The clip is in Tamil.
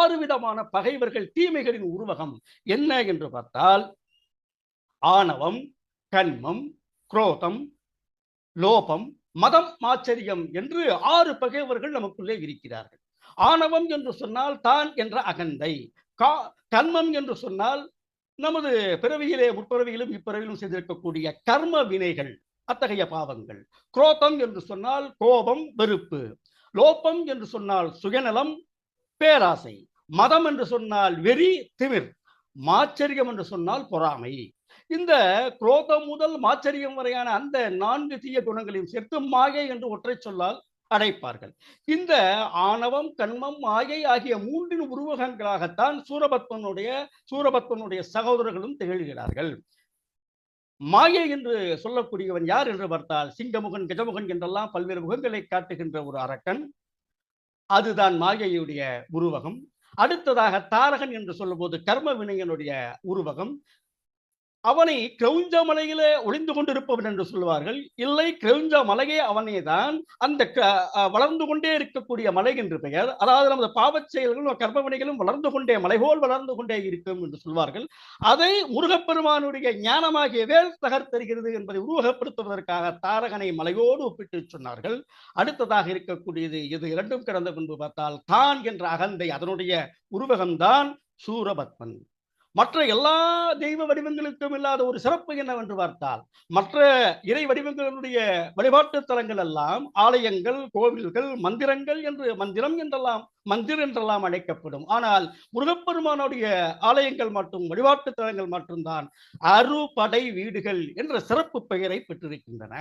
6 விதமான பகைவர்கள், தீமைகளின் உருவகம் என்ன என்று பார்த்தால், ஆணவம், கன்மம், குரோதம், லோபம், மதம், மாச்சரியம் என்று 6 பகைவர்கள் நமக்குள்ளே இருக்கிறார்கள். ஆணவம் என்று சொன்னால் தான் என்ற அகந்தை, கன்மம் என்று சொன்னால் நமது பிறவியிலே, முற்பிறவியிலும் இப்பிறவியிலும் செய்திருக்கக்கூடிய கர்ம வினைகள், அத்தகைய பாவங்கள். குரோதம் என்று சொன்னால் கோபம், வெறுப்பு. லோபம் என்று சொன்னால் சுயநலம், பேராசை. மதம் என்று சொன்னால் வெறி, திமிர். மாச்சரியம் என்று சொன்னால் பொறாமை. இந்த குரோதம் முதல் மாச்சரியம் வரையான அந்த 4 தீய குணங்களையும் சேர்த்து மாயை என்று ஒற்றை சொல்லால் அடைப்பார்கள். இந்த ஆணவம், கண்மம், மாயை ஆகிய 3 உருவகங்களாகத்தான் சூரபத்மனுடைய சகோதரர்களும் திகழ்கிறார்கள். மாயை என்று சொல்லக்கூடியவன் யார் என்று பார்த்தால், சிங்கமுகன், கஜமுகன் என்றெல்லாம் பல்வேறு முகங்களை காட்டுகின்ற ஒரு அரக்கன். அதுதான் மாயையுடைய உருவகம். அடுத்ததாக தாரகன் என்று சொல்லும்போது கர்ம வினையனுடைய உருவகம். அவனை கிரௌஞ்ச மலையிலே ஒளிந்து கொண்டிருப்பவன் என்று சொல்லுவார்கள். இல்லை, கிரௌஞ்ச மலையே அவனே தான். அந்த வளர்ந்து கொண்டே இருக்கக்கூடிய மலை என்று பெயர். அதாவது நமது பாவச் செயல்களும் கர்ம வினைகளும் வளர்ந்து கொண்டே, மலைபோல் வளர்ந்து கொண்டே இருக்கும் என்று சொல்வார்கள். அதை முருகப்பெருமானுடைய ஞானமாகிய வேல் தகர்த்தெறிகிறது என்பதை உருவகப்படுத்துவதற்காக தாரகனை மலையோடு ஒப்பிட்டு சொன்னார்கள். அடுத்ததாக இருக்கக்கூடியது இது இரண்டும் கடந்த பின்பு பார்த்தால் தான் என்ற அகந்தை, அதனுடைய உருவகம்தான் சூரபத்மன். மற்ற எல்லா தெய்வ வடிவங்களுக்கும் இல்லாத ஒரு சிறப்பு என்னவென்று பார்த்தால், மற்ற இறை வடிவங்களுடைய வழிபாட்டு தலங்கள் எல்லாம் ஆலயங்கள், கோவில்கள், மந்திரங்கள் என்று மந்திரம் என்றெல்லாம் அழைக்கப்படும். ஆனால் முருகப்பெருமானுடைய ஆலயங்கள் மற்றும் வழிபாட்டு தலங்கள் மட்டும்தான் அறுபடை வீடுகள் என்ற சிறப்பு பெயரை பெற்றிருக்கின்றன.